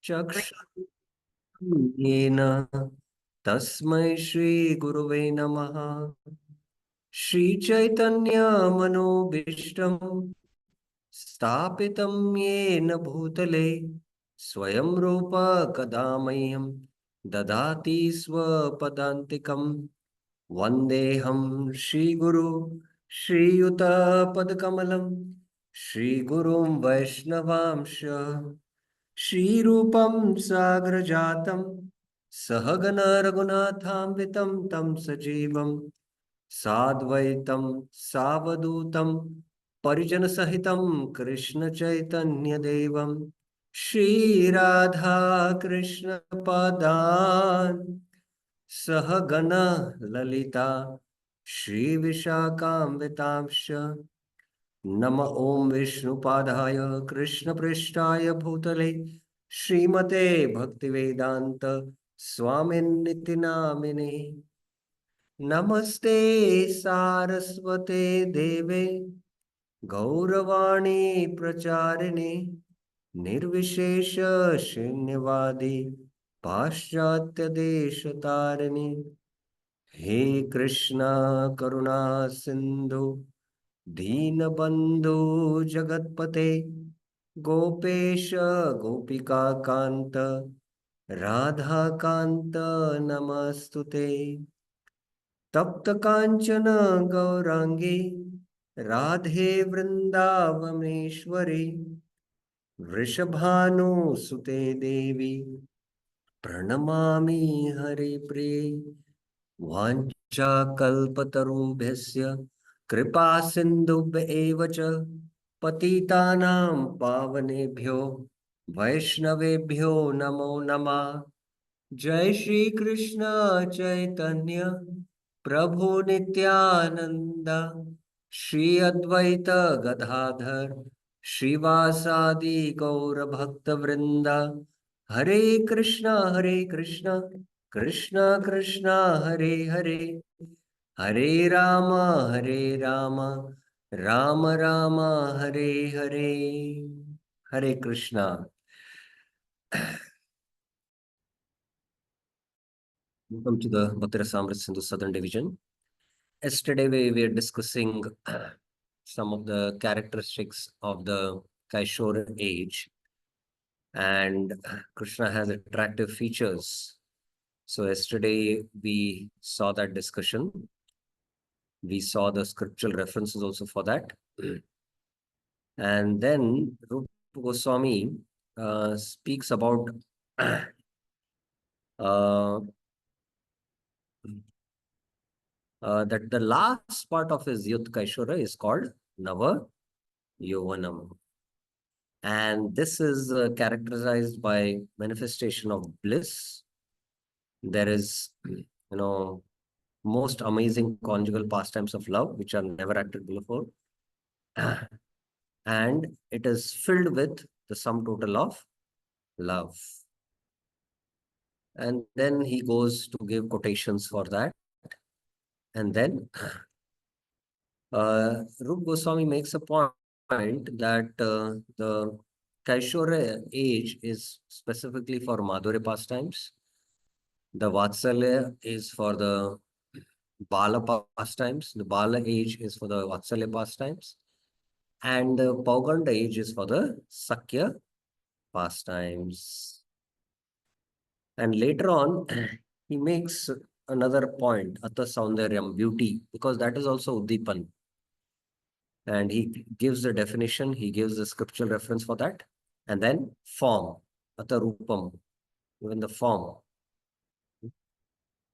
चक्षुर्येन तस्मै श्रीगुरुवे नमः। श्रीचैतन्यमनोभीष्टं स्थापितं येन भूतले स्वयं रूप कदा मह्यं ददाति स्वपदान्तिकं। वन्देऽहं श्रीगुरु श्रीयुतपदकमलं श्रीगुरुं वैष्णवांश श्रीरूपं साग्रजातं सहगण रघुनाथान्वितं तं सजीवं साद्वैतं सावधूतं परिजनसहितं कृष्णचैतन्यदेवं श्रीराधा कृष्णपादान् सहगण ललिता श्रीविशाखान्वितांश्च नम ओं विष्णुपादाय कृष्णपृष्ठाय भूतले श्रीमते भक्तिवेदांत स्वामिन्निति नामिने। नमस्ते सारस्वते देवे गौरवाणी प्रचारिणे निर्विशेष शून्यवादी पाश्चात्य देश तारिणी। हे कृष्णा करुणा सिंधु दीनबंधु जगतपते गोपेश गोपिका कांत राधा कांत नमस्तुते। तप्त कांचन गौरांगी राधे वृंदावनेश्वरी वृषभानुसुते देवी प्रणमामि हरिप्रिये। वाञ्छाकल्पतरुभ्यस्य कृपा सिन्धुभ्य एव च पतितानां पावनेभ्यो वैष्णवेभ्यो नमो नमः। जय श्री कृष्ण चैतन्य प्रभु नित्यानंद श्री अद्वैत गदाधर श्रीवासादि गौर भक्त वृंदा। हरे कृष्णा कृष्णा कृष्णा हरे हरे हरे राम राम राम हरे हरे। हरे Krishna. Welcome to the Bhattara Samrit Sindhu Southern Division. Yesterday we were discussing some of the characteristics of the Kaishore age, and Krishna has attractive features. So yesterday we saw that discussion. We saw the scriptural references also for that. And then Rupa Goswami speaks about uh, that the last part of his Yut Kaishora is called Nava Yovanam. And this is characterized by manifestation of bliss. There is, most amazing conjugal pastimes of love, which are never acted before. And it is filled with the sum total of love. And then he goes to give quotations for that. And then Rup Goswami makes a point that the Kaishore age is specifically for Madhurya pastimes. The Vatsalya is for the Bala pastimes. The Bala age is for the Vatsalya pastimes. And the Pauganda age is for the Sakya pastimes. And later on, he makes another point, Atha Saundaryam, beauty, because that is also Udipan. And he gives the definition, he gives the scriptural reference for that. And then form, Atha Rupam, even the form,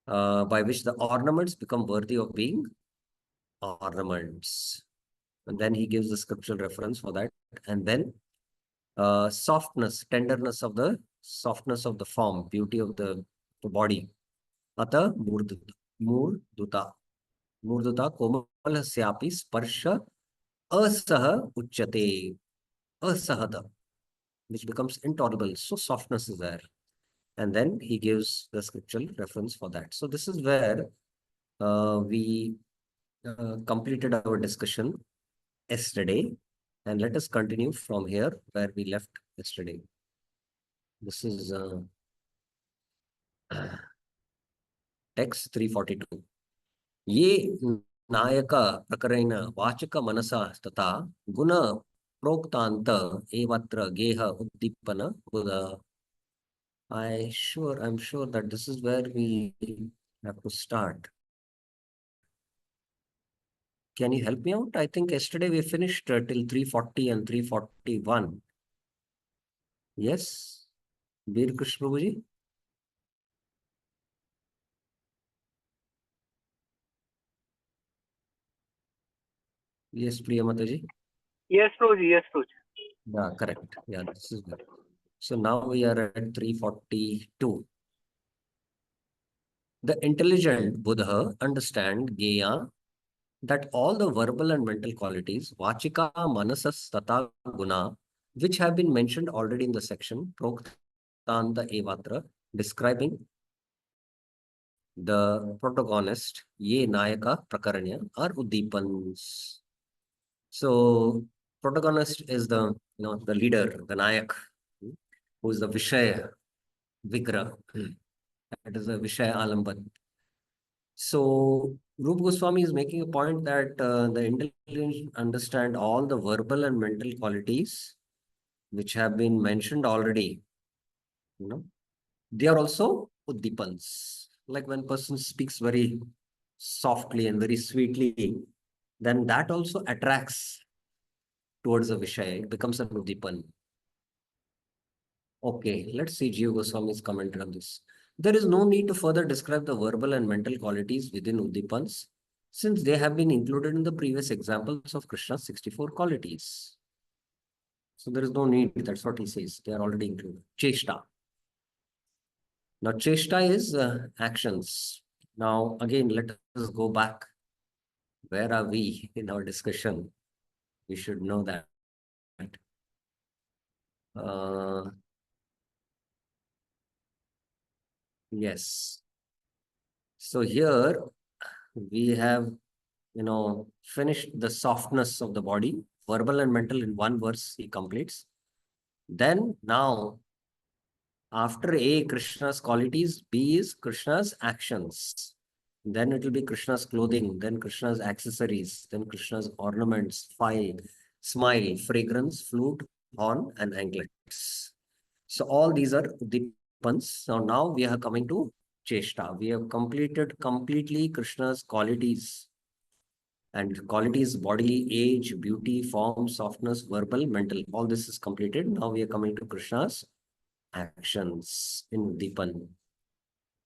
by which the ornaments become worthy of being ornaments. And then he gives the scriptural reference for that. And then softness, tenderness of the softness of the form, beauty of the body. Ata murduta. Murduta komalhasyapi sparsha asaha uchyate. Asahata, which becomes intolerable. So softness is there. And then he gives the scriptural reference for that. So this is where we completed our discussion yesterday. And let us continue from here where we left yesterday. This is text 342. ये नायक प्रकरण वाचक मनसा तथा गुण प्रोक्तांत एवत्र गेह उद्दीपन बुध. I'm sure that this is where we have to start. Can you help me out? I think yesterday we finished till 340 and 341. Yes, Veer Krishna Prabhuji? Yes, Priya Mataji? Yes, Prabhuji. Yes, Prabhuji. Yeah, correct. Yeah, this is good. So now we are at 342. The intelligent Buddha understand Geya that all the verbal and mental qualities, Vachika, Manasas, Tata, Guna, which have been mentioned already in the section, Proktanta Evatra, describing the protagonist, Ye Nayaka Prakaranya, are Uddipans. So, protagonist is the leader, the Nayak, who is the Vishaya, Vigra. That is the Vishaya Alamban. So, Rupa Goswami is making a point that the intelligent understand all the verbal and mental qualities which have been mentioned already. You know, they are also uddipans. Like when person speaks very softly and very sweetly, then that also attracts towards a Vishaya. It becomes an uddipan. Okay, let's see Jiva Goswami's commentary on this. There is no need to further describe the verbal and mental qualities within Uddipans, since they have been included in the previous examples of Krishna's 64 qualities. So there is no need, that's what he says. They are already included. Cheshta. Now, Cheshta is actions. Now, again, let us go back. Where are we in our discussion? We should know that. Uh, yes. So here we have, finished the softness of the body, verbal and mental in one verse he completes. Then now, after A, Krishna's qualities, B is Krishna's actions. Then it will be Krishna's clothing, then Krishna's accessories, then Krishna's ornaments, file, smile, fragrance, flute, horn, and anklets. So all these are Udipans. So now we are coming to Cheshta. We have completed completely Krishna's qualities. And qualities, body, age, beauty, form, softness, verbal, mental. All this is completed. Now we are coming to Krishna's actions in Udipan.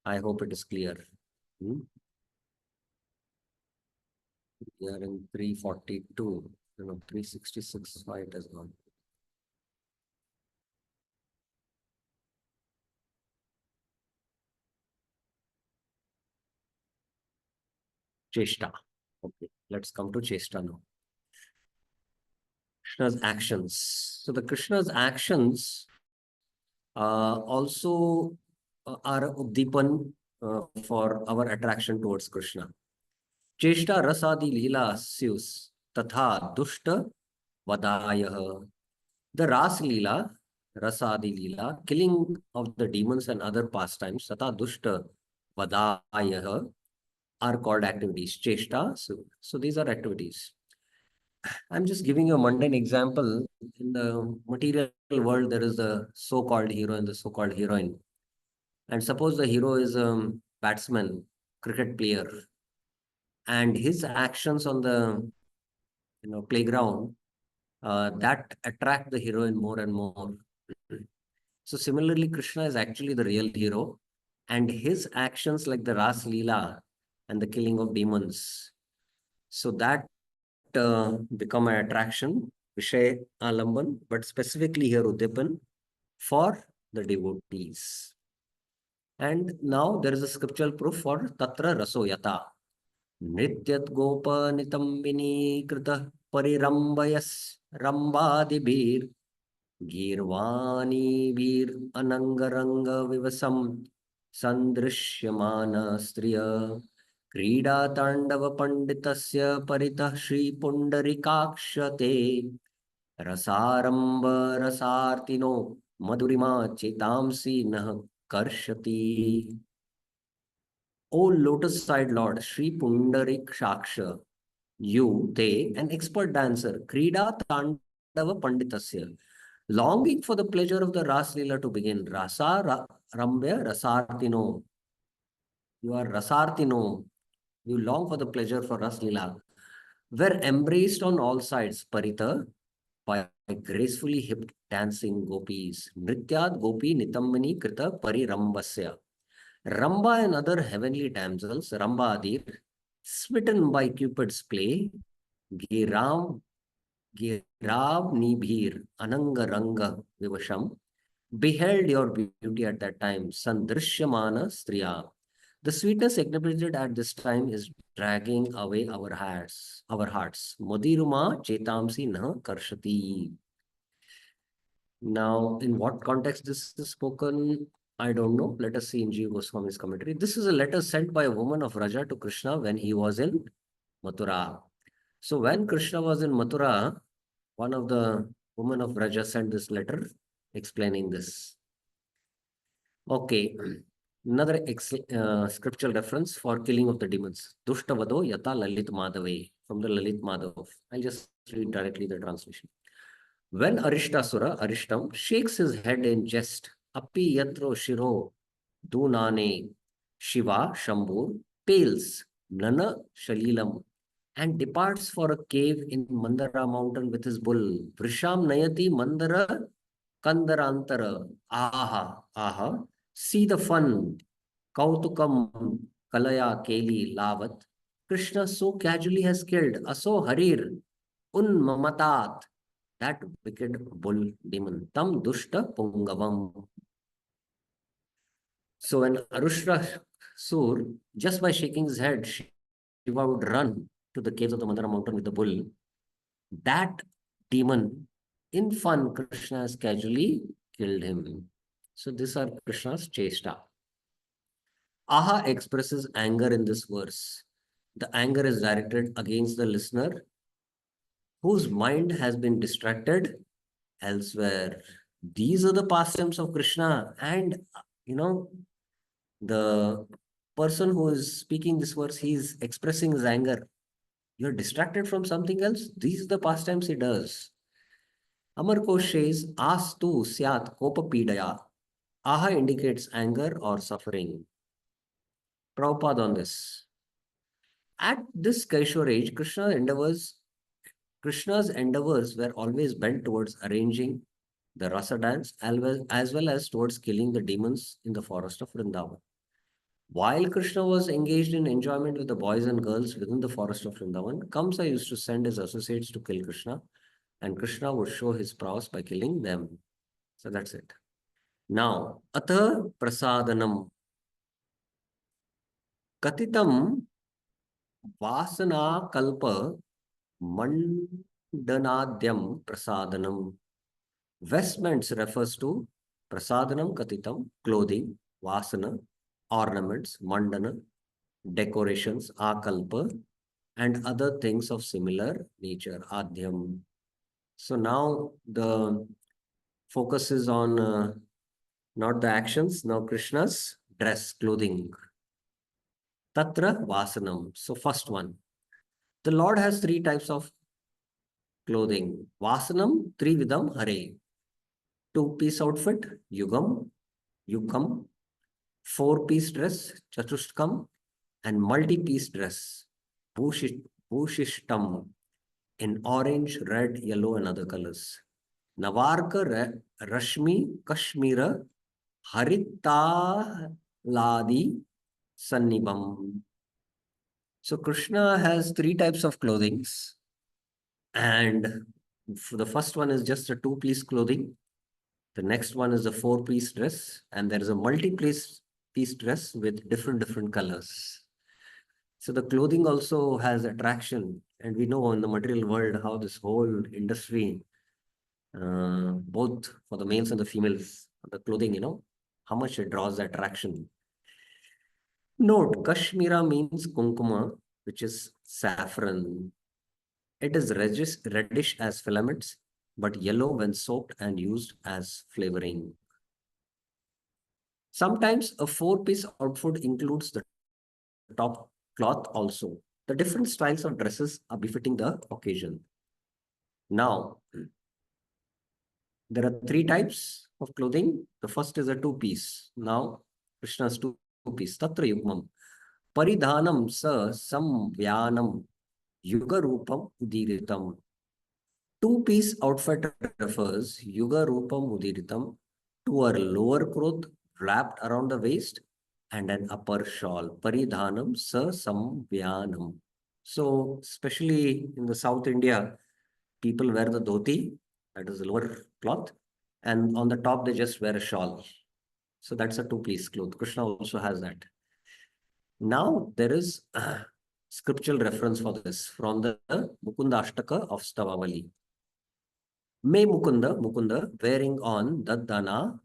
I hope it is clear. We are in 342, 366, why it has gone. Cheshta. Okay, let's come to Cheshta now. Krishna's actions. So the Krishna's actions also are Uddipan for our attraction towards Krishna. Cheshta rasadi lila syus tatha dushta vadayah. The Ras Leela, Rasadi Leela, killing of the demons and other pastimes, Tata Dushta Vadayah, are called activities. Cheshta. So these are activities. I'm just giving you a mundane example. In the material world, there is the so-called hero and the so-called heroine. And suppose the hero is a batsman, cricket player, and his actions on the playground that attract the heroine more and more. So similarly, Krishna is actually the real hero, and his actions like the Ras Leela and the killing of demons. So that become an attraction, Vishay Alamban, but specifically here Udipan for the devotees. And now there is a scriptural proof for Tatra Rasoyata. Nityat Gopa Nitambini Krita Parirambhayas Rambadibir गीर्वाणी वीर अनंगरंग विवसम संदृश्यमान स्त्रिय क्रीडा तांडव पंडितस्य परितः Shri पुंडरीकाक्षते रसारंभ रसार्तिनो Madhurima chetamsi nah karshati. O lotus-side Lord, Sri Pundarik Shaksha, you, they, an expert dancer, Krida Tandava Panditasya, longing for the pleasure of the Ras Leela to begin. Rambya Rasartino. You are Rasartino. You long for the pleasure for Ras Leela. Were embraced on all sides, Parita, by gracefully hipped dancing gopis. Nrityad Gopi Nitammani Krita Parirambasya. Ramba and other heavenly damsels, Ramba Adir, smitten by Cupid's play, Giram, Girav Nibhir, Ananga Ranga Vivasham, beheld your beauty at that time, Sandrishyamana Striya. The sweetness exhibited at this time is dragging away our hearts. Modiruma Chetamsi Na Karshati. Now, in what context this is spoken, I don't know. Let us see in G. Goswami's commentary. This is a letter sent by a woman of Raja to Krishna when he was in Mathura. So when Krishna was in Mathura, one of the women of Raja sent this letter explaining this. Okay. Another scriptural reference for killing of the demons. Dushtavado yata lalit madave from the Lalit Madhav. I'll just read directly the translation. When Arishtasura, Arishtam, shakes his head in jest, Api yatro shiro dunane Shiva Shambur pales Nana Shalilam and departs for a cave in Mandara mountain with his bull. Vrisham Nayati Mandara Kandarantara. Aha, aha. See the fun. Kautukam Kalaya Keli Lavat. Krishna so casually has killed Aso Harir Un Mamatat, that wicked bull demon. Tam Dushta Pungavam. So when Arushra Sur, just by shaking his head, Shiva would run to the caves of the Mandara mountain with the bull. That demon, in fun, Krishna has casually killed him. So these are Krishna's chesta. Aha expresses anger in this verse. The anger is directed against the listener whose mind has been distracted elsewhere. These are the pastimes of Krishna. And, you know, the person who is speaking this verse, he is expressing his anger. You're distracted from something else. These are the pastimes he does. Amar Kosh says, Astu Syat Kopapidaya. Aha indicates anger or suffering. Prabhupada on this. At this Kaishore age, Krishna's endeavors were always bent towards arranging the rasa dance as well as towards killing the demons in the forest of Vrindavan. While Krishna was engaged in enjoyment with the boys and girls within the forest of Vrindavan, Kamsa used to send his associates to kill Krishna, and Krishna would show his prowess by killing them. So that's it. Now, Atha Prasadanam. Katitam Vasana Kalpa Mandanadyam Prasadanam. Vestments refers to Prasadanam Katitam, clothing, Vasana, ornaments, Mandana, decorations, Akalpa, and other things of similar nature, Adhyam. So now the focus is on not the actions, now Krishna's dress, clothing. Tatra Vasanam. So first one. The Lord has three types of clothing. Vasanam, Trividam, Hare. Two-piece outfit, Yugam, Yukam. Four-piece dress, Chatustkam. And multi-piece dress, Bhushishtam, in orange, red, yellow, and other colors. Navarka Rashmi Kashmira Harita Ladi Sannibam. So Krishna has three types of clothings. And the first one is just a two-piece clothing. The next one is a four-piece dress. And there is a multi-piece dress with different colors. So the clothing also has attraction. And we know in the material world how this whole industry, both for the males and the females, the clothing, how much it draws attraction. Note, Kashmira means kunkuma, which is saffron. It is reddish as filaments, but yellow when soaked and used as flavoring. Sometimes a four-piece outfit includes the top cloth also. The different styles of dresses are befitting the occasion. Now, there are three types of clothing. The first is a two-piece. Now, Krishna's two-piece, Tatra Yugmam. Paridhanam sa samvyanam yuga rupam udiritam. Two-piece outfit refers yuga rupam udiritam to a lower cloth wrapped around the waist and an upper shawl. Paridhanam sa samvyanam. So, especially in the South India, people wear the dhoti, that is the lower cloth, and on the top they just wear a shawl. So that's a two-piece cloth. Krishna also has that. Now there is a scriptural reference for this from the Mukunda Ashtaka of Stavavali. May Mukunda, wearing on Daddana,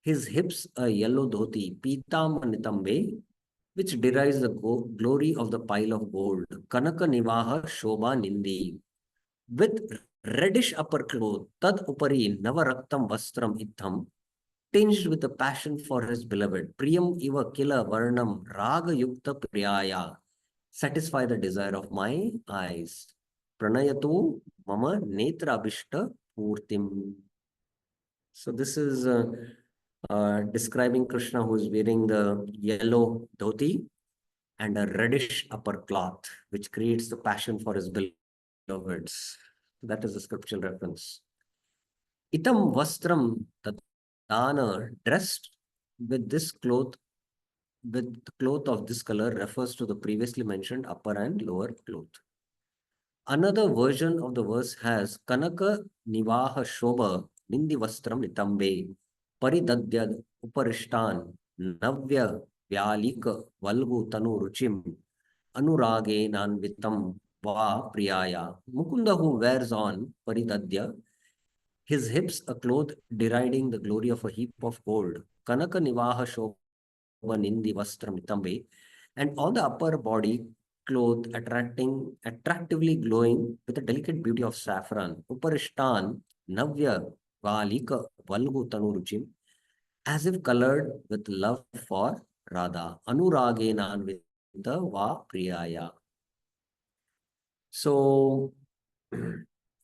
his hips a yellow dhoti, Pitam Nitambe, which derives the glory of the pile of gold. Kanaka Nivaha Shobha Nindi. With reddish upper cloth, Tad Upari Navaraktam Vastram Itham, tinged with a passion for his beloved. Priyam Iva Kila Varnam Raga Yukta Priyaya. Satisfy the desire of my eyes. Pranayatu Mama Netra Abhishta Purtim. So this is describing Krishna who is wearing the yellow dhoti and a reddish upper cloth, which creates the passion for his beloveds. That is the scriptural reference. Itam vastram tadana, dressed with this cloth, with the cloth of this color, refers to the previously mentioned upper and lower cloth. Another version of the verse has Kanaka Nivaha Shobha Nindi Vastram Nitambe Paridadya Uparishtan Navya Vyalika Valgu Tanu Ruchim Anurage Nanvitam Va Priyaya. Mukunda, who wears on Paridadya, his hips a cloth deriding the glory of a heap of gold. Kanaka Nivaha Shobha Nindi Vastram Nitambe, and on the upper body cloth attractively glowing with the delicate beauty of saffron. Uparishtan Navya Valika Valgu Tanuruchim, as if colored with love for Radha. Anurage Nanvita Va Priyaya. So,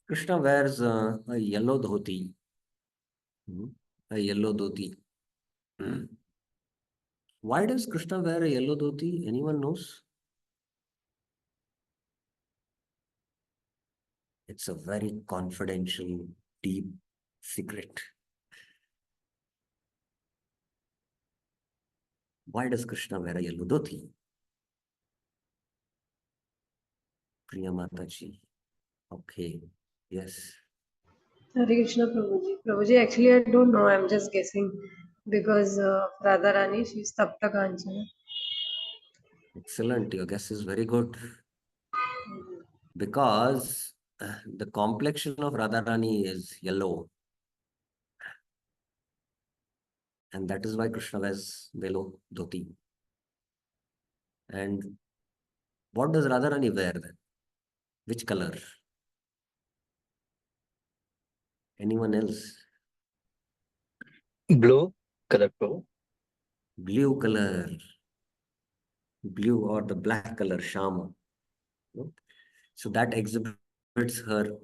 Krishna wears a yellow dhoti. A yellow dhoti. Why does Krishna wear a yellow dhoti? Anyone knows? It's a very confidential, deep secret. Why does Krishna wear a yellow dhoti? Priya Mataji. Okay. Yes. Hare Krishna Prabhuji. Prabhuji, actually, I don't know. I'm just guessing because Radharani, she's Tapta Kanchana. Excellent. Your guess is very good. Because the complexion of Radharani is yellow. And that is why Krishna wears yellow dhoti. And what does Radharani wear then? Which color? Anyone else? Blue color, Prabhu. Blue color. Blue or the black color, Shama. So that exhibits her,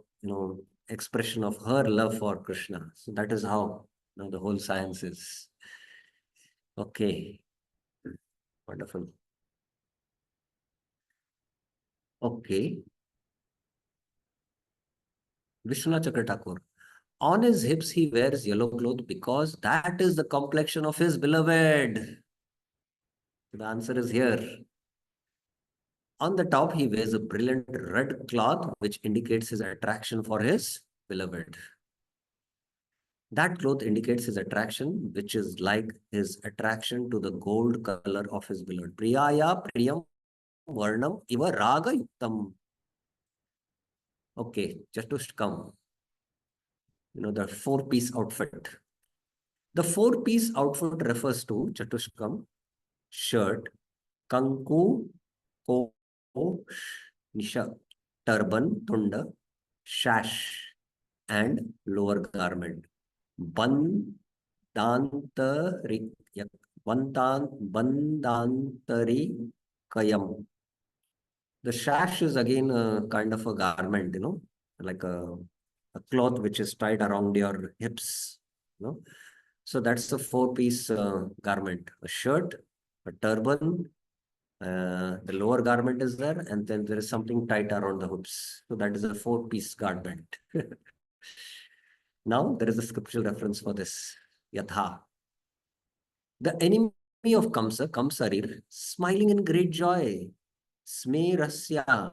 expression of her love for Krishna. So that is how the whole science is. Okay. Wonderful. Okay. Vishwanath Chakravarti. On his hips, he wears yellow cloth because that is the complexion of his beloved. The answer is here. On the top, he wears a brilliant red cloth, which indicates his attraction for his beloved. That cloth indicates his attraction, which is like his attraction to the gold color of his beloved. Priyaya Priyam Varnam Iva Raga Yuktam. Okay, Chatushkam. The four-piece outfit. The four-piece outfit refers to Chatushkam, shirt, Kanku, Ko, Nisha, turban, Tunda, sash. and lower garment. Bandantari, bandantari kayam. The sash is again a kind of a garment, like a cloth which is tied around your hips, you know. So that's a four-piece garment: a shirt, a turban, the lower garment is there, and then there is something tight around the hoops. So that is a four-piece garment. Now there is a scriptural reference for this. Yatha. The enemy of Kamsa, Kamsarir, smiling in great joy, Smerasya,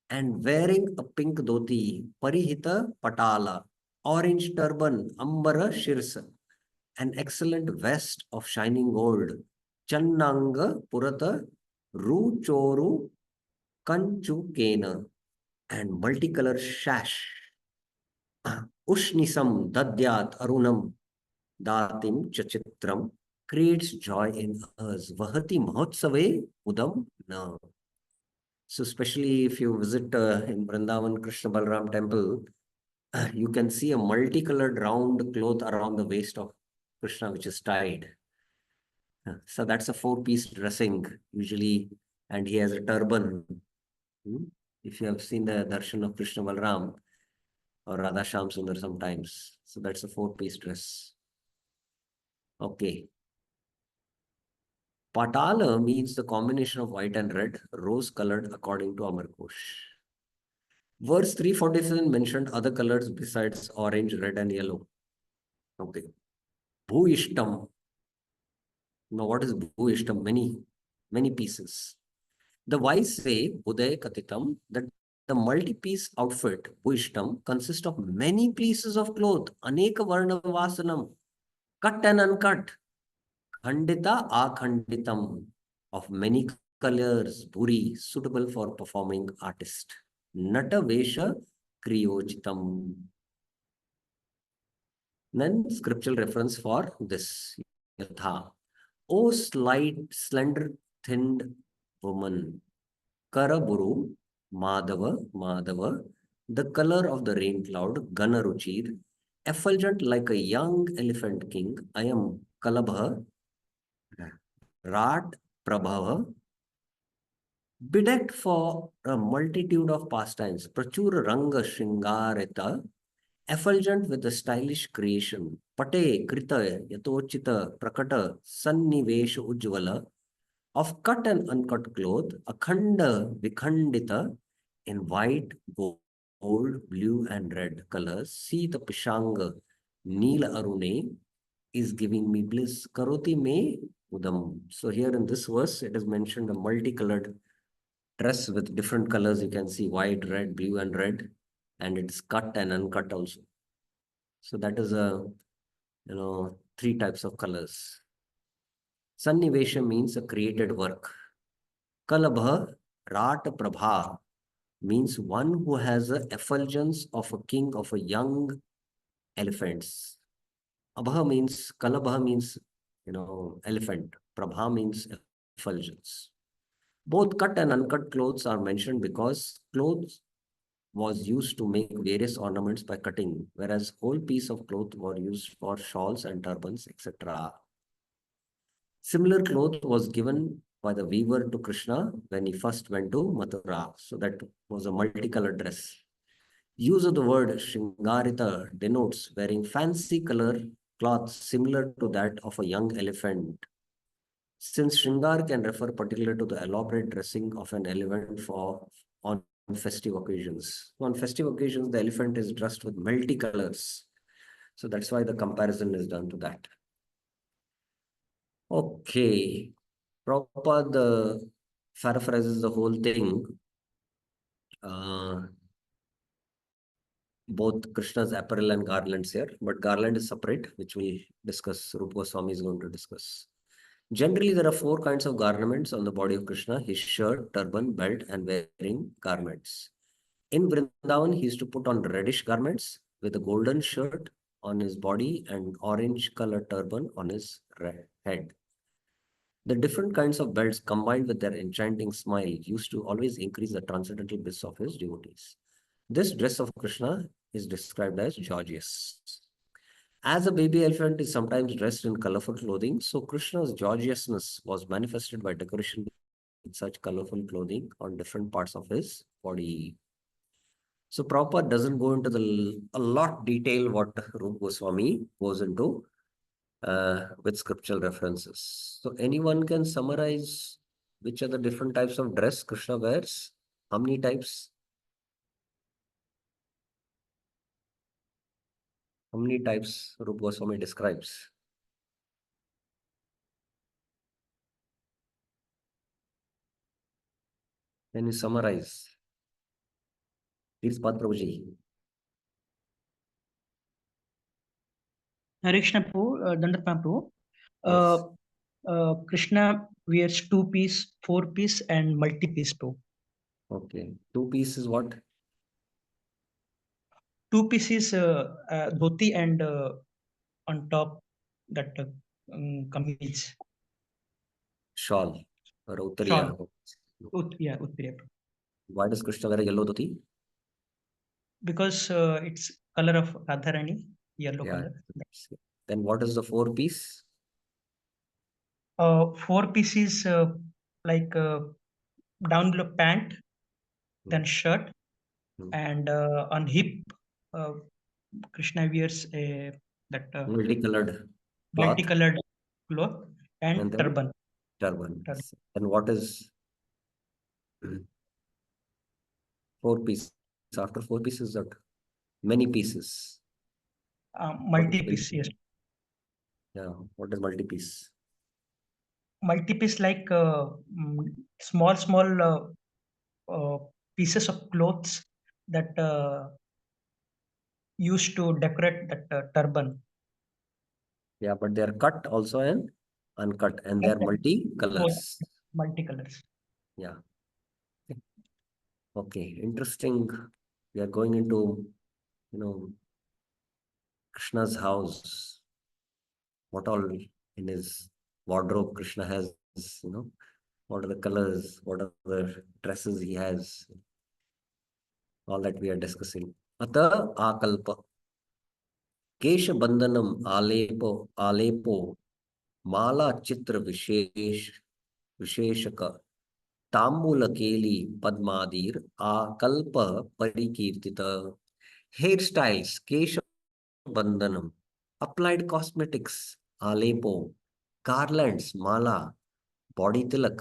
and wearing a pink dhoti, Parihita Patala, orange turban, Ambara Shirsa, an excellent vest of shining gold, Channanga Purata, Ruchoru Kanchukena, and multicolor sash, Ushnisam Dadyat Arunam Datim Chachitram, creates joy in us. Vahati Mahotsave Udam Na. So especially if you visit in Vrindavan Krishna Balram temple, you can see a multicolored round cloth around the waist of Krishna, which is tied. So that's a four-piece dressing usually, and he has a turban. If you have seen the darshan of Krishna Balram or Radha Shyam Sundar sometimes, so that's a four-piece dress. Okay. Patala means the combination of white and red, rose-colored according to Amar Ghosh. Verse 347 mentioned other colors besides orange, red, and yellow. Okay. Bhuishtam. Now, what is Bhuishtam? Many pieces. The wise say, Uday Katitam, that the multi-piece outfit, Bhuishtam, consists of many pieces of cloth, Aneka Varna Vasanam, cut and uncut, Khandita Akhanditam, of many colors, Bhuri, suitable for performing artist. Nata Vesha Kriyojitam. Then scriptural reference for this. Yatha. O slight, slender, thinned woman, Karaburu, Madhava, the color of the rain cloud, Ganaruchir, effulgent like a young elephant king, I am Kalabha, Rat Prabhava, bedecked for a multitude of pastimes, Prachura Ranga Shringareta, effulgent with a stylish creation, Pate Krita Yatochita Prakata Sannivesha Ujjvala, of cut and uncut cloth, Akhanda Vikhandita, in white, gold, blue, and red colors. See the Pishanga, Neela Arune, is giving me bliss. Karoti me udam. So here in this verse, it is mentioned a multicolored dress with different colors. You can see white, red, blue, and red, and it's cut and uncut also. So that is three types of colors. Sannivesha means a created work. Kalabha, Rat Prabha means one who has the effulgence of a king of a young elephants. Kalabha means, elephant. Prabha means effulgence. Both cut and uncut clothes are mentioned because clothes was used to make various ornaments by cutting, whereas whole piece of cloth were used for shawls and turbans, etc. Similar cloth was given by the weaver to Krishna when he first went to Mathura. So that was a multicolored dress. Use of the word Shringarita denotes wearing fancy color cloth similar to that of a young elephant. Since Shringar can refer particularly to the elaborate dressing of an elephant on festive occasions. So on festive occasions, the elephant is dressed with multicolors. So that's why the comparison is done to that. Okay. Prabhupada paraphrases the whole thing. Both Krishna's apparel and garlands here, but garland is separate, which we discuss. Rupa Goswami is going to discuss. Generally, there are four kinds of garments on the body of Krishna: his shirt, turban, belt, and wearing garments. In Vrindavan, he used to put on reddish garments with a golden shirt on his body and orange colored turban on his head. The different kinds of belts combined with their enchanting smile used to always increase the transcendental bliss of his devotees. This dress of Krishna is described as gorgeous. As a baby elephant is sometimes dressed in colorful clothing, so Krishna's gorgeousness was manifested by decoration with such colorful clothing on different parts of his body. So Prabhupada doesn't go into a lot detail what Rupa Goswami goes into with scriptural references. So anyone can summarize which are the different types of dress Krishna wears? How many types? How many types Rupa Goswami describes? Can you summarize? Please, Pad Prabhuji. Hare Krishna Prabhu, Dandat Prabhu. Yes. Krishna wears two-piece, four-piece, and multi-piece Prabhu. Okay. Two-piece is what? Two-piece is dhoti and on top that kameez. Shawl or Shawl. uttariya. Uttariya Prabhu. Why does Krishna wear a yellow dhoti? Because it's color of Radharani, yellow Yeah. color. Then what is the four-piece? Four pieces like down below pant, then shirt, Hmm. and on hip, uh, Krishna wears a that Multicolored cloth. multicolored cloth and And then turban. turban. Turban. And what is four pieces? After four pieces, that many pieces. What is Multi-piece, yes. Yeah. What is multi-piece? Multi-piece like small uh, pieces of clothes that used to decorate that turban. Yeah, but they are cut also and uncut, and they are Both multi-colors. multicolors. Yeah. Okay. Interesting. We are going into, Krishna's house. What all in his wardrobe Krishna has, what are the colors, what are the dresses he has, all that we are discussing. Ata akalpa. केश बंधनम आलेपो माला चित्र विशेषक तांबूल केली पद्मादीर आकल्प परिकीर्तित hair styles cash बंधनम applied cosmetics alepo garlands mala body tilak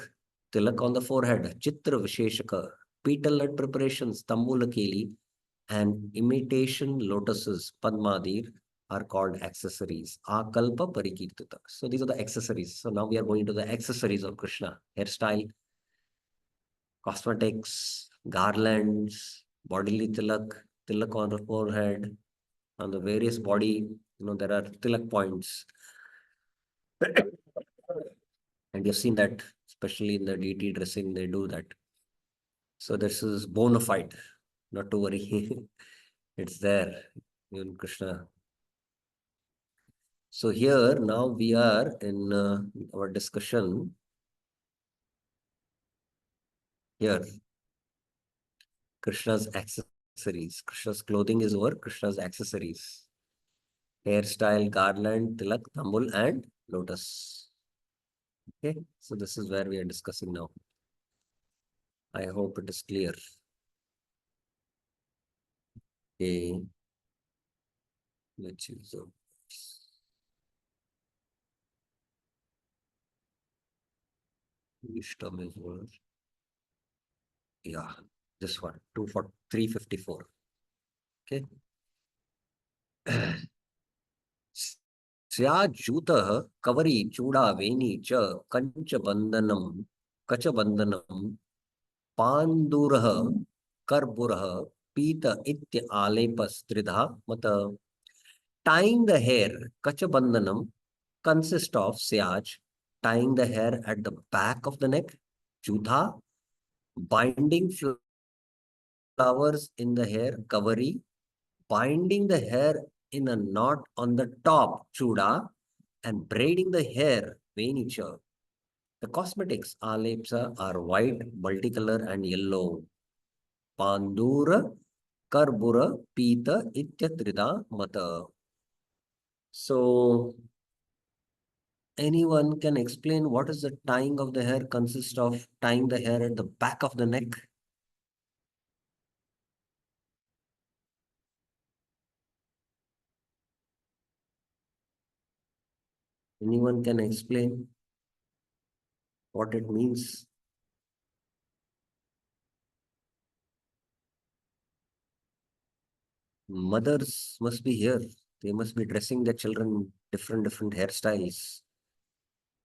on the forehead chitra visheshaka petal nut preparations tambula keli and imitation lotuses padmadir are called accessories akalpa parikirtita. So these are the accessories. So now we are going to the accessories of Krishna: hairstyle, cosmetics, garlands, bodily tilak on the forehead, on the various body, there are tilak points. And you've seen that, especially in the deity dressing, they do that. So this is bona fide, not to worry. It's there in Krishna. So here now we are in our discussion. Here, Krishna's accessories. Krishna's clothing is over. Krishna's accessories: hairstyle, garland, tilak, tambul, and lotus. Okay, so this is where we are discussing now. I hope it is clear. Okay, let's use the which term is what? Yeah, this one, 354. Okay. स्याज्यूतः कवरी चूड़ा वेणी च कंचबंधनम कचबंधनम पांदुरः कर्पूरः पीत इत्य आलेपस्त्रिधा मत. Tying the hair kachabandhanam consists of syaj, tying the hair at the back of the neck, jutha, binding flowers in the hair, kavari, binding the hair in a knot on the top, chuda, and braiding the hair, venicha. The cosmetics, alepsa, are white, multicolor, and yellow. Pandura, Karbura Pita Ityatrida Mata. So, anyone can explain what is the tying of the hair consist of tying the hair at the back of the neck? Anyone can explain what it means? Mothers must be here. They must be dressing their children different hairstyles.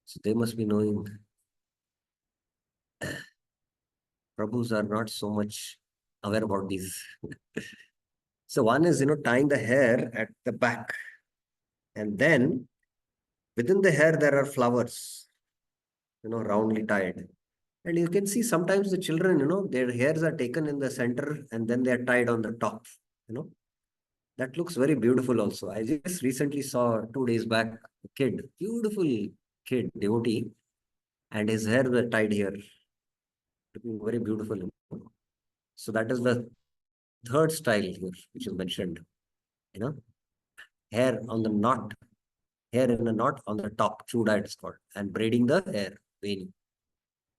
So they must be knowing. Prabhus are not so much aware about these. So one is, tying the hair at the back. And then within the hair, there are flowers, roundly tied. And you can see sometimes the children, their hairs are taken in the center and then they are tied on the top, you know. That looks very beautiful also. I just recently saw 2 days back a kid, beautiful kid, devotee, and his hair were tied here. Looking very beautiful. So that is the third style here, which is mentioned. Hair on the knot, hair in a knot on the top, chuda it's called, and braiding the hair, veining.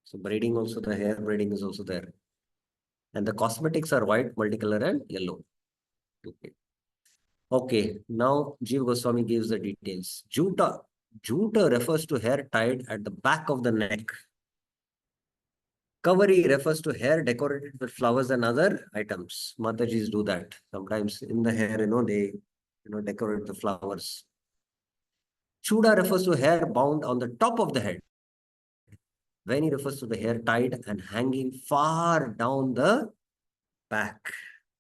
So braiding also, the hair braiding is also there. And the cosmetics are white, multicolor, and yellow. Okay. Okay, now Jeev Goswami gives the details. Juta. Juta refers to hair tied at the back of the neck. Kavari refers to hair decorated with flowers and other items. Matajis do that. Sometimes in the hair, they decorate the flowers. Chuda refers to hair bound on the top of the head. Veni refers to the hair tied and hanging far down the back,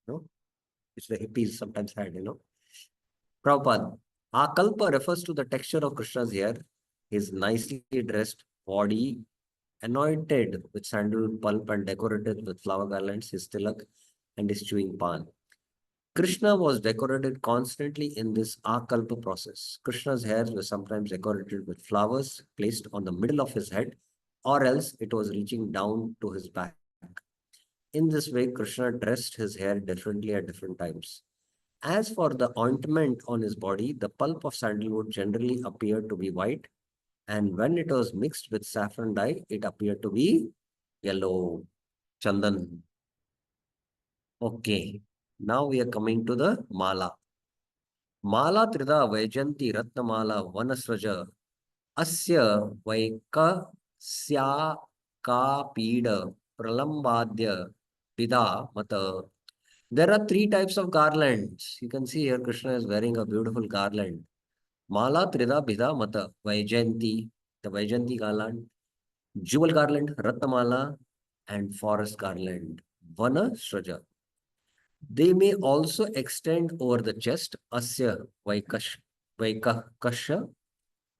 which the hippies sometimes had, Prabhupada, Akalpa refers to the texture of Krishna's hair, his nicely dressed body, anointed with sandalwood pulp and decorated with flower garlands, his tilak, and his chewing pan. Krishna was decorated constantly in this Akalpa process. Krishna's hairs were sometimes decorated with flowers placed on the middle of his head, or else it was reaching down to his back. In this way, Krishna dressed his hair differently at different times. As for the ointment on his body, the pulp of sandalwood generally appeared to be white, and when it was mixed with saffron dye, it appeared to be yellow, chandan. Okay, now we are coming to the mala. Mala trida Vaijanti Ratnamala Vanasraja Asya Vaikasya Kapida Pralambadya Pida Mata. There are 3 types of garlands. You can see here Krishna is wearing a beautiful garland. Mala Trida Bida Mata Vaijanti, the Vaijanti garland, jewel garland, Ratnamala, and forest garland, Vana Shraja. They may also extend over the chest, Asya Vaikakasha,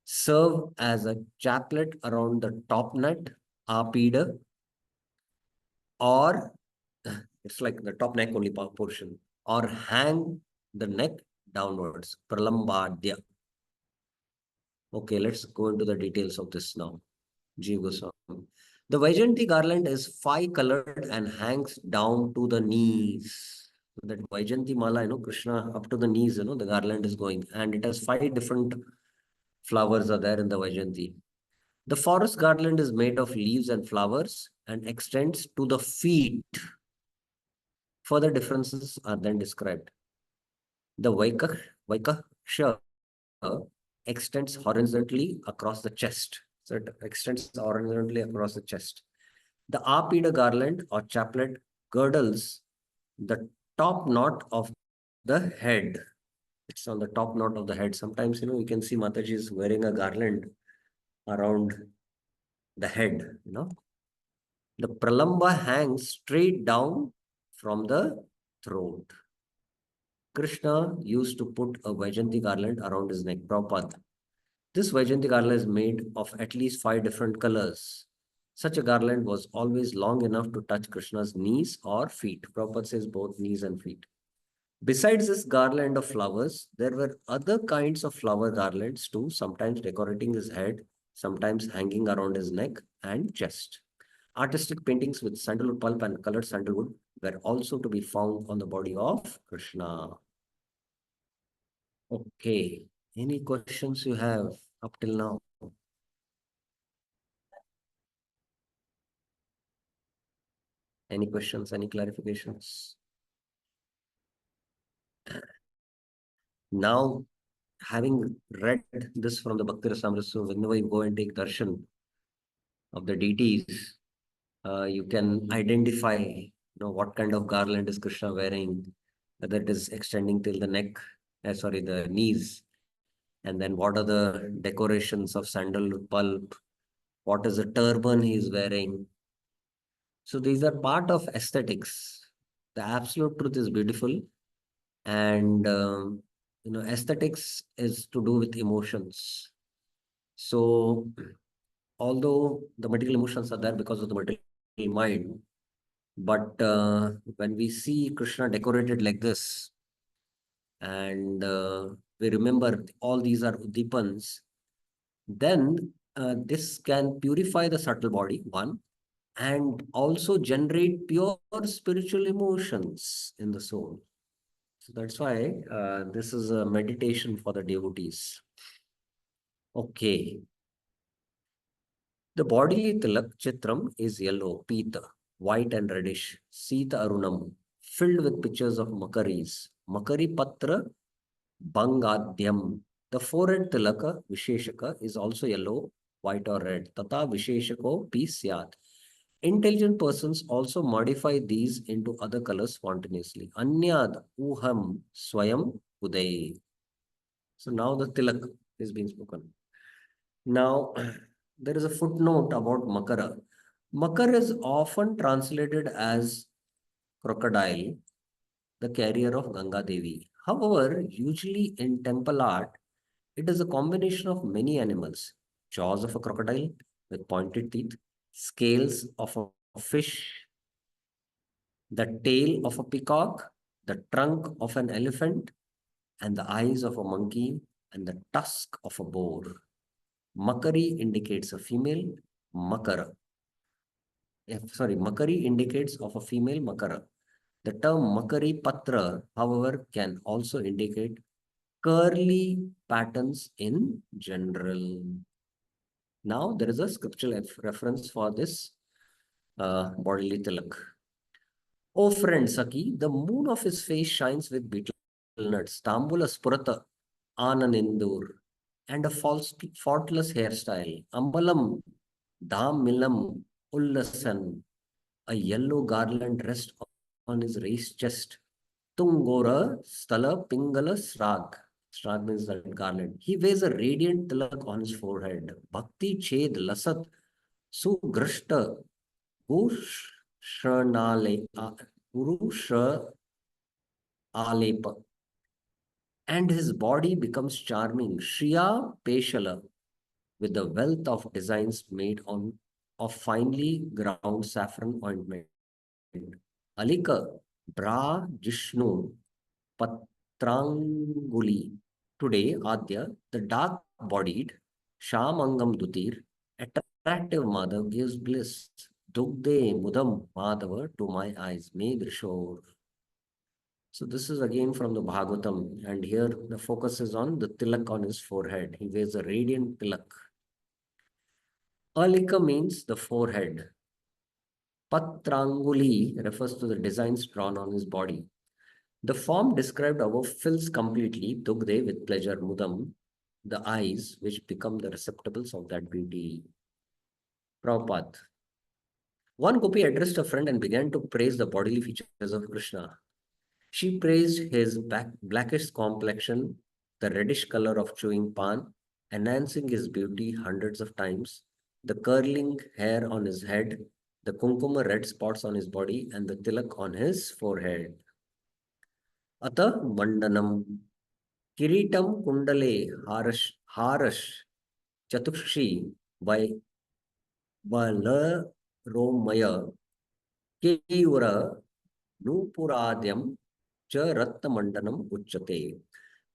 serve as a chaplet around the top neck, Apida, or it's like the top neck only portion, or hang the neck downwards, Pralambadya. Okay, let's go into the details of this now. Jeev Goswami. The Vaijanti garland is 5-colored and hangs down to the knees. So that Vaijanti mala, Krishna up to the knees, the garland is going. And it has 5 different flowers are there in the Vaijanti. The forest garland is made of leaves and flowers and extends to the feet. Further differences are then described. The Vaikaksha extends horizontally across the chest. So it extends horizontally across the chest. The Apida garland or chaplet girdles the top knot of the head. It's on the top knot of the head. Sometimes, you can see Mataji is wearing a garland around the head, The pralamba hangs straight down from the throat. Krishna used to put a Vaijanti garland around his neck. Prabhupada. This Vaijanti garland is made of at least 5 different colors. Such a garland was always long enough to touch Krishna's knees or feet. Prabhupada says both knees and feet. Besides this garland of flowers, there were other kinds of flower garlands too, sometimes decorating his head, sometimes hanging around his neck and chest. Artistic paintings with sandalwood pulp and colored sandalwood were also to be found on the body of Krishna. Okay. Any questions you have up till now? Any questions, any clarifications? Now, having read this from the Bhakti Rasamrita, so whenever you go and take darshan of the deities, you can identify, what kind of garland is Krishna wearing, whether it is extending till the neck, sorry, the knees, and then what are the decorations of sandalwood pulp, what is the turban he is wearing. So these are part of aesthetics. The absolute truth is beautiful, and aesthetics is to do with emotions. So although the material emotions are there because of the material mind, but when we see Krishna decorated like this, and we remember all these are Udipans, then this can purify the subtle body, one, and also generate pure spiritual emotions in the soul. So that's why this is a meditation for the devotees. Okay. The bodily tilak chitram is yellow, pita, white and reddish, Sita Arunam, filled with pictures of Makaris, Makari Patra Bangadyam. The forehead tilaka, Visheshaka, is also yellow, white or red. Tata Visheshako P Syat. Intelligent persons also modify these into other colors spontaneously. Anyad Uham Swayam Uday. So now the tilak is being spoken. Now, there is a footnote about Makara. Makar is often translated as crocodile, the carrier of Ganga Devi. However, usually in temple art, it is a combination of many animals. Jaws of a crocodile with pointed teeth, scales of a fish, the tail of a peacock, the trunk of an elephant, and the eyes of a monkey, and the tusk of a boar. Makari indicates a female, Makara. Makari indicates of a female Makara. The term Makari Patra, however, can also indicate curly patterns in general. Now, there is a scriptural reference for this bodily tilak. O friend Saki, the moon of his face shines with betel nuts, Tambula Spurata, Ananindur, and a faultless hairstyle. Ambalam, Dham Milam, Ullasan, a yellow garland rests on his raised chest. Tungora Stala Pingala Srag. Srag means that garland. He wears a radiant tilak on his forehead. Bhakti Ched Lasat Sugrashta Gushanale Gurusha Alepa. And his body becomes charming. Shriya Peshala, with the wealth of designs made on of finely ground saffron ointment. Alika Bra Jishnu Patranguli. Today, Adya, the dark-bodied Shamangam Dutir, attractive mother, gives bliss. Dugde Mudam Madhava to my eyes, Medrishor. So this is again from the Bhagavatam, and here the focus is on the tilak on his forehead. He wears a radiant tilak. Alika means the forehead. Patranguli refers to the designs drawn on his body. The form described above fills completely Dugde with pleasure, Mudam, the eyes, which become the receptacles of that beauty. Prabhupada. One gopi addressed a friend and began to praise the bodily features of Krishna. She praised his blackish complexion, the reddish color of chewing pan, enhancing his beauty hundreds of times, the curling hair on his head, the kunkuma red spots on his body, and the tilak on his forehead. Ata Mandanam Kiritam Kundale Harash Chatukshi by Balaromaya Keura Nupuradyam Cha Rattamandanam Uchate.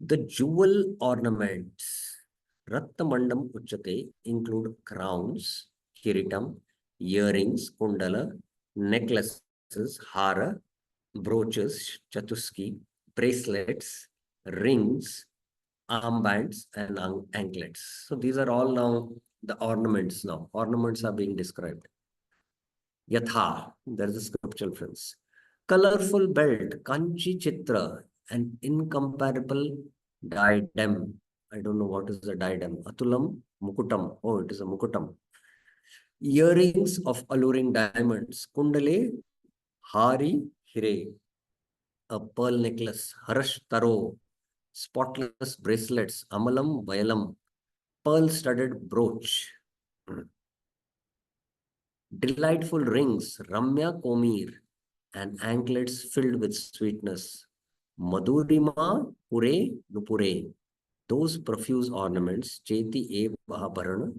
The jewel ornaments Rattamandam Uchate include crowns, kiritam, earrings, kundala, necklaces, hara, brooches, chatuski, bracelets, rings, armbands, and anklets. So these are all now the ornaments now. Ornaments are being described. Yatha, there is a scriptural reference. Colorful belt, Kanchi Chitra, an incomparable diadem. I don't know what is the diadem. Atulam, Mukutam. Oh, it is a Mukutam. Earrings of alluring diamonds. Kundale, Hari, Hire. A pearl necklace. Harash Taro. Spotless bracelets. Amalam, Vayalam. Pearl-studded brooch. Delightful rings. Ramya Komir. And anklets filled with sweetness. Madhurima Pure Nupure. Those profuse ornaments, Cheti E Bhabarana,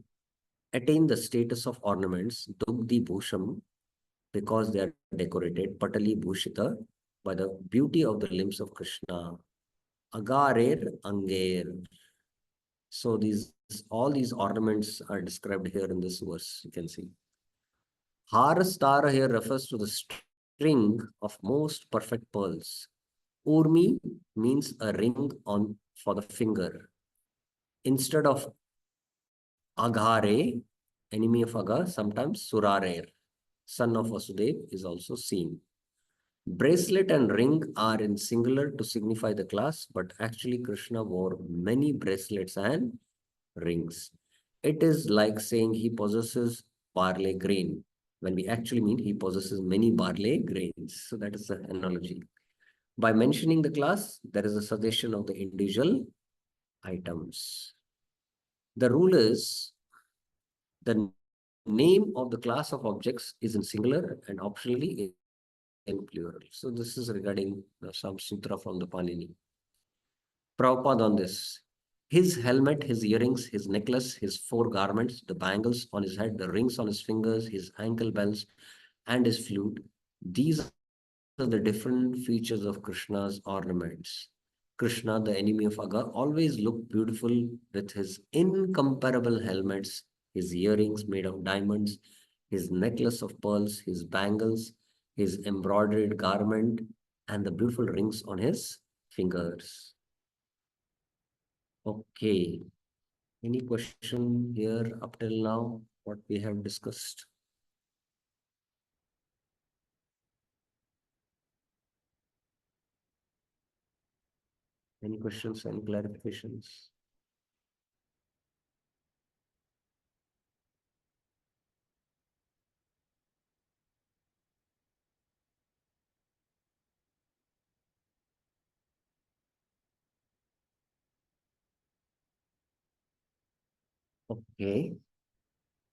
attain the status of ornaments, Dugdi Bhusham, because they are decorated, Patali Bhushita, by the beauty of the limbs of Krishna. Agarer Anger. So all these ornaments are described here in this verse, you can see. Harastara here refers to the string of most perfect pearls. Urmi means a ring on for the finger. Instead of Aghare, enemy of Aga, sometimes Surarer, son of Vasudev, is also seen. Bracelet and ring are in singular to signify the class, but actually Krishna wore many bracelets and rings. It is like saying he possesses barley grain, when we actually mean he possesses many barley grains. So that is the analogy. By mentioning the class, there is a suggestion of the individual items. The rule is the name of the class of objects is in singular and optionally in plural. So this is regarding some sutra from the Panini. Prabhupada on this. His helmet, his earrings, his necklace, his four garments, the bangles on his head, the rings on his fingers, his ankle bells, and his flute. These are the different features of Krishna's ornaments. Krishna, the enemy of Aga, always looked beautiful with his incomparable helmets, his earrings made of diamonds, his necklace of pearls, his bangles, his embroidered garment, and the beautiful rings on his fingers. Okay. Any question here up till now, what we have discussed? Any questions, any clarifications? Okay.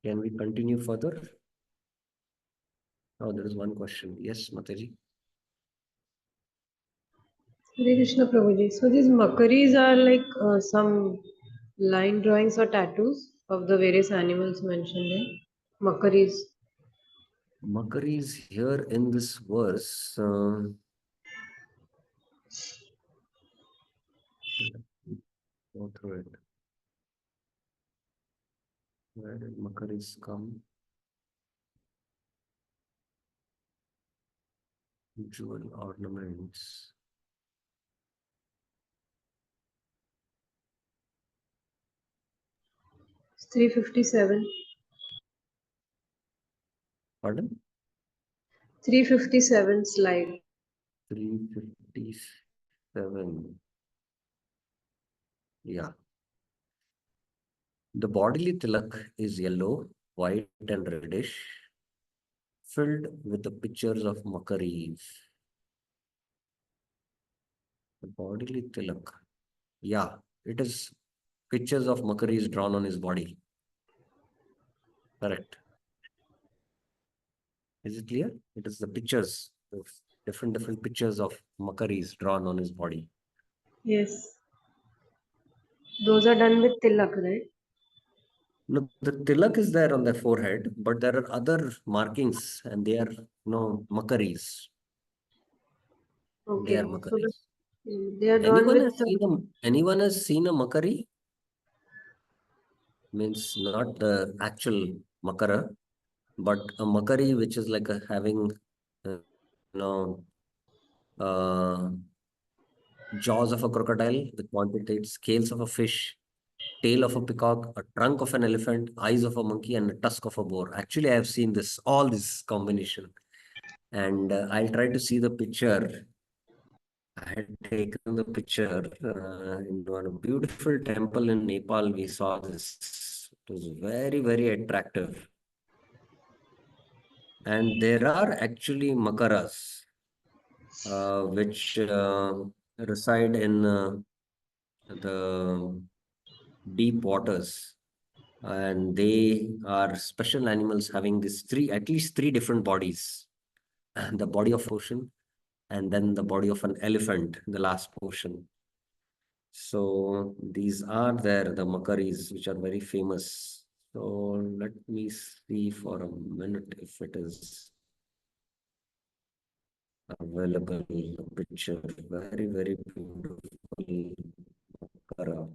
Can we continue further? Oh, there is one question. Yes, Mataji. Hare Krishna Prabhuji. So these makaris are like some line drawings or tattoos of the various animals mentioned in makaris. Makari is here in this verse. Go through it. Where did Makaris come? Jewel ornaments. It's 357. Pardon? 357 slide. 357. Yeah. The bodily tilak is yellow, white, and reddish, filled with the pictures of Makaris. The bodily tilak. Yeah, it is pictures of Makaris drawn on his body. Correct. Is it clear? It is the pictures, of different pictures of Makaris drawn on his body. Yes. Those are done with tilak, right? No, the tilak is there on their forehead, but there are other markings and they are Makaris. They are Okay. So Makaris. they are drawn with Anyone has seen a Makari? Means not the actual Makara, but a Makari which is like having you know jaws of a crocodile, the quantitative scales of a fish, tail of a peacock, a trunk of an elephant, eyes of a monkey, and a tusk of a boar. Actually, I have seen all this combination, and I'll try to see the picture. I had taken the picture in one beautiful temple in Nepal. We saw this. It was very, very attractive. And there are actually makaras, which reside in the deep waters. And they are special animals having at least three different bodies. The body of ocean, and then the body of an elephant, the last portion. So these are there, the makaris, which are very famous. So let me see for a minute if it is available. A picture, very, very beautiful makara.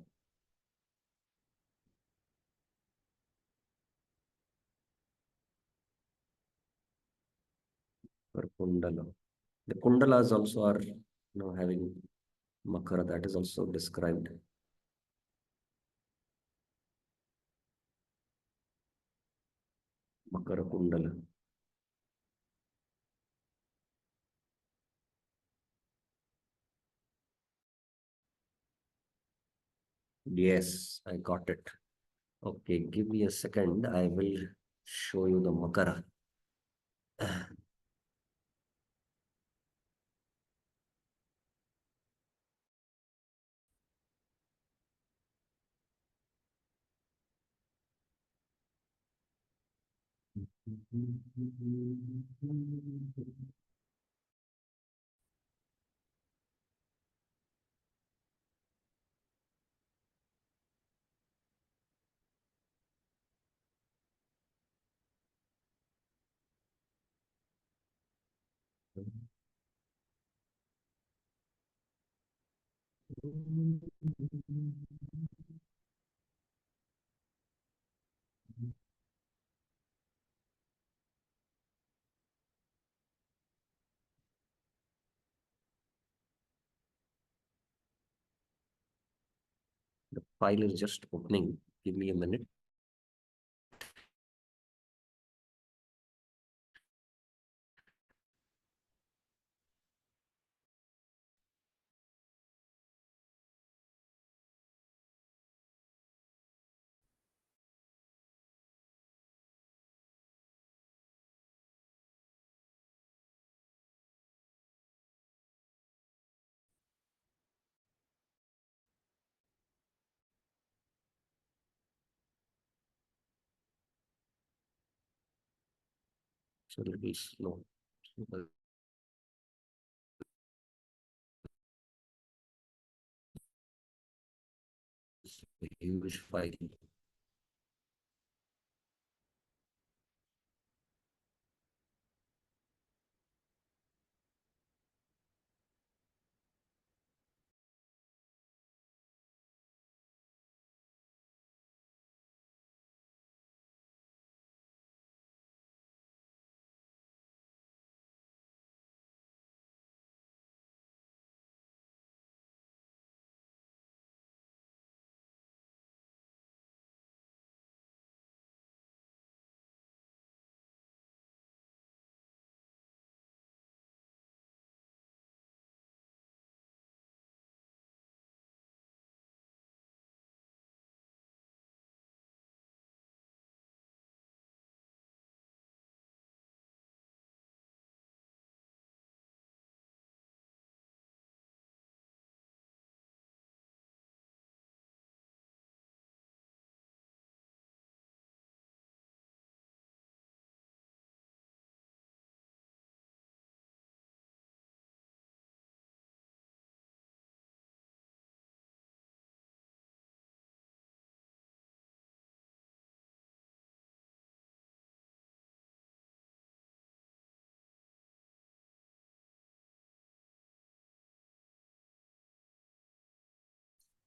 Or kundala. The kundalas also are having makara, that is also described. Makara kundala. Yes, I got it. Okay, give me a second. I will show you the makara. The file is just opening. Give me a minute. It's a little slow. It's a huge file.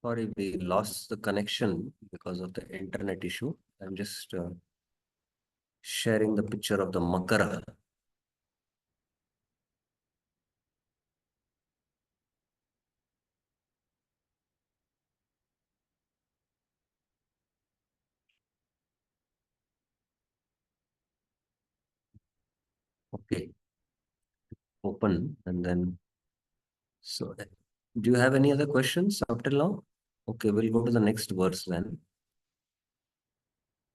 Sorry, we lost the connection because of the internet issue. I'm just sharing the picture of the makara. Okay, open and then. So, do you have any other questions up till now? Okay, we'll go to the next verse then.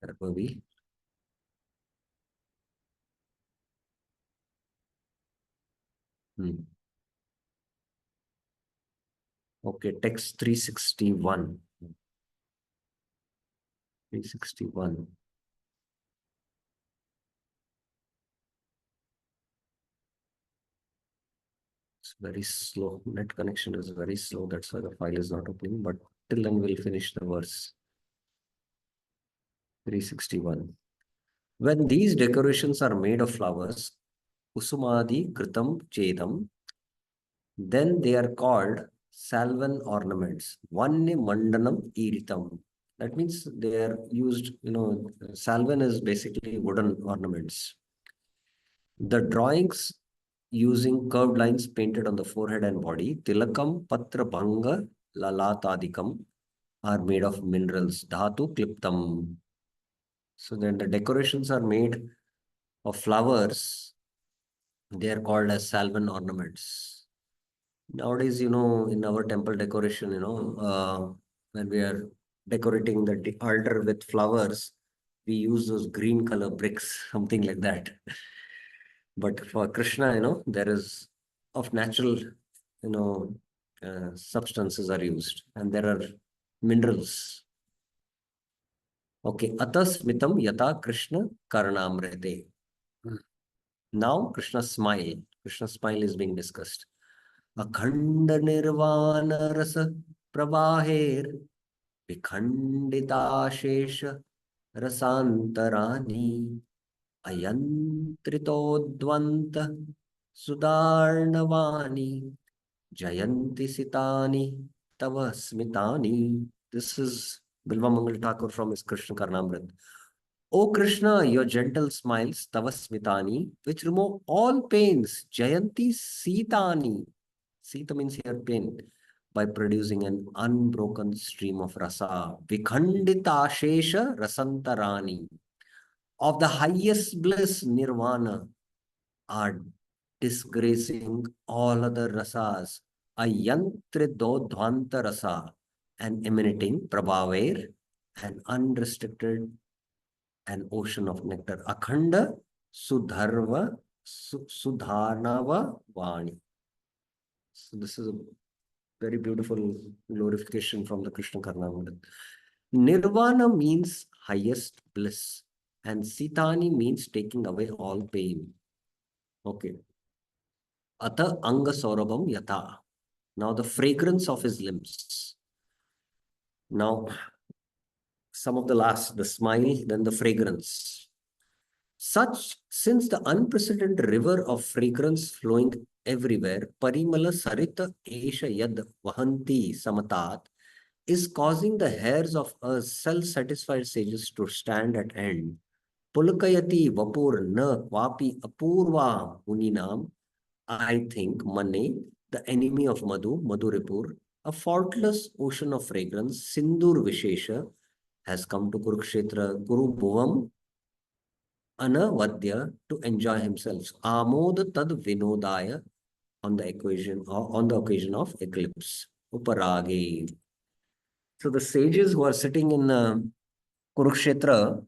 Where were we? Okay, text 361. 361. It's very slow. Net connection is very slow. That's why the file is not opening. But till then, we'll finish the verse. 361. When these decorations are made of flowers, Usumadi Kritam Chedam, then they are called salvan ornaments. Vanni Mandanam Iritam. That means they are used, salvan is basically wooden ornaments. The drawings using curved lines painted on the forehead and body, Tilakam, Patra Bhanga, Lalatadikam, are made of minerals. Dhatu Kliptam. So then the decorations are made of flowers. They are called as salvan ornaments. Nowadays, in our temple decoration, when we are decorating the altar with flowers, we use those green color bricks, something like that. But for Krishna, there is of natural, substances are used, and there are minerals. Okay, atasmitam yata Krishna karnamrite. Now Krishna's smile. Krishna's smile is being discussed. अखंड निर्वाण रस प्रवाहेर विखंडिताशेष रसांतरानी अयंत्रितोद्वंत सुदार्णवानी जयंति सितानि तव स्मितानि. This is Bilva Mangal Thakur from his Krishna Karnamrit. O Krishna, your gentle smiles, tava smitani, which remove all pains, jayanti sitani. Sita means here pain, by producing an unbroken stream of rasa. Vikhandita shesha rasantarani. Of the highest bliss, nirvana, are disgracing all other rasas. Ayantridodhvanta rasa, and emanating prabhaver, an unrestricted an ocean of nectar. Akhanda Sudharva Sudhanava Vani. So this is a very beautiful glorification from the Krishna Karnamrita. Nirvana means highest bliss, and Sitani means taking away all pain. Okay. Atha Anga Saurabham Yata. Now the fragrance of his limbs. Now, some of the last, the smile, then the fragrance. Since the unprecedented river of fragrance flowing everywhere, Parimala Sarita Esha Yad Vahanti Samatat, is causing the hairs of us self-satisfied sages to stand at end. Pulakayati Vapur Na Kwapi Apurva Muninam, I think Mane, the enemy of Madhu, Madhuripur, a faultless ocean of fragrance, Sindur Vishesha, has come to Kurukshetra, Guru Bhuvam Anavadya, to enjoy himself. Amod tad vinodaya, on the occasion of eclipse. Uparage. So the sages who are sitting in Kurukshetra,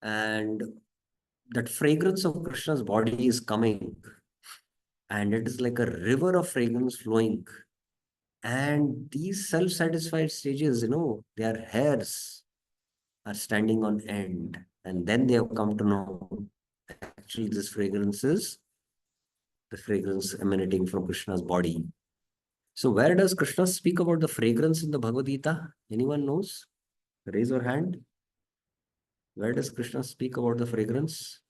and that fragrance of Krishna's body is coming, and it is like a river of fragrance flowing. And these self-satisfied sages, their hairs are standing on end. And then they have come to know actually this fragrance is the fragrance emanating from Krishna's body. So where does Krishna speak about the fragrance in the Bhagavad Gita? Anyone knows? Raise your hand. Where does Krishna speak about the fragrance?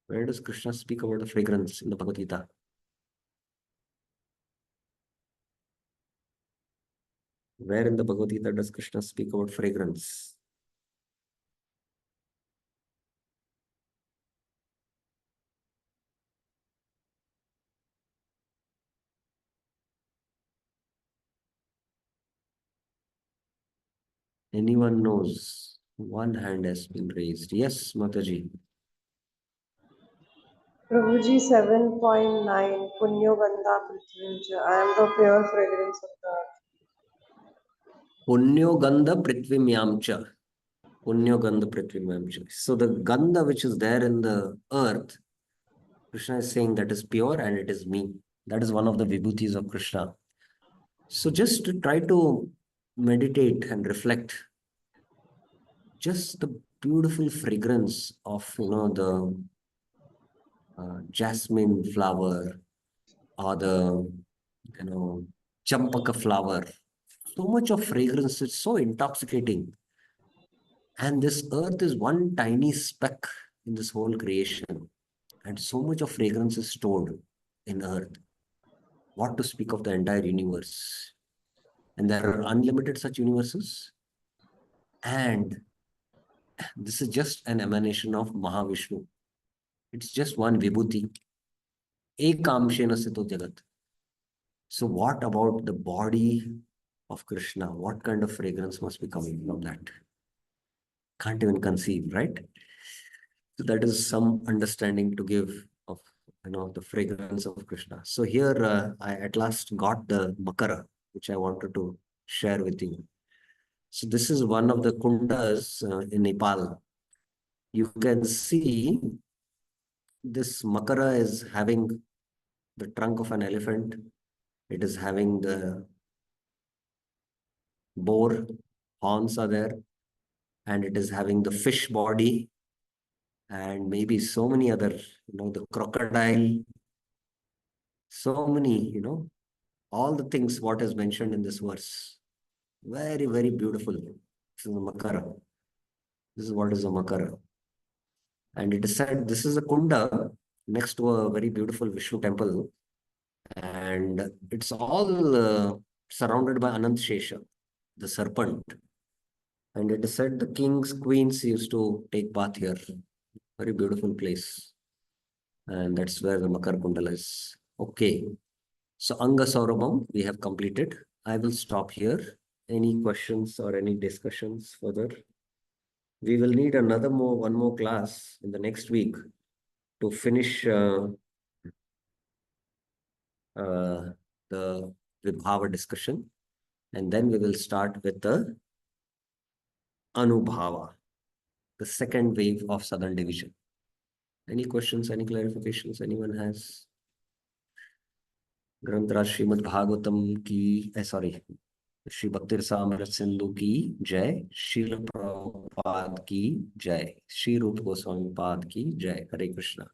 Where does Krishna speak about the fragrance in the Bhagavad Gita? Where in the Bhagavad Gita does Krishna speak about fragrance? Anyone knows? One hand has been raised. Yes, Mataji. Prabhuji 7.9 Punyo Gandha Prithvincha. I am the pure fragrance of the earth. Punyo Gandha Prithvimyamcha. Punyo Gandha Prithvimyamcha. So the Gandha which is there in the earth, Krishna is saying that is pure and it is me. That is one of the vibhutis of Krishna. So just to try to meditate and reflect, just the beautiful fragrance of the jasmine flower or the champaka flower. So much of fragrance, it's so intoxicating. And this earth is one tiny speck in this whole creation. And so much of fragrance is stored in earth. What to speak of the entire universe? And there are unlimited such universes. And this is just an emanation of Mahavishnu. It's just one vibhuti. Ekamshena sito jagat. So what about the body of Krishna? What kind of fragrance must be coming from that? Can't even conceive, right? So that is some understanding to give of the fragrance of Krishna. So here I at last got the makara, which I wanted to share with you. So this is one of the kundas in Nepal. You can see this makara is having the trunk of an elephant. It is having the boar, horns are there, and it is having the fish body, and maybe so many other, the crocodile, so many, all the things what is mentioned in this verse. Very, very beautiful. This is a makara. This is what is a makara. And it is said this is a kunda next to a very beautiful Vishnu temple. And it's all surrounded by Anant Shesha, the serpent. And it is said the kings, queens used to take bath here. Very beautiful place. And that's where the Makar Kundala is. Okay. So Anga Saurabham, we have completed. I will stop here. Any questions or any discussions further? We will need one more class in the next week to finish the Vibhava discussion. And then we will start with the Anubhava, the second wave of Southern Division. Any questions, any clarifications anyone has? ग्रंथराज Shrimad Bhagavatam की sorry Shri भक्ति रसामृत सिंधु की जय, श्रील प्रभुपाद की जय, श्री रूप गोस्वामी पाद की जय। हरे कृष्णा।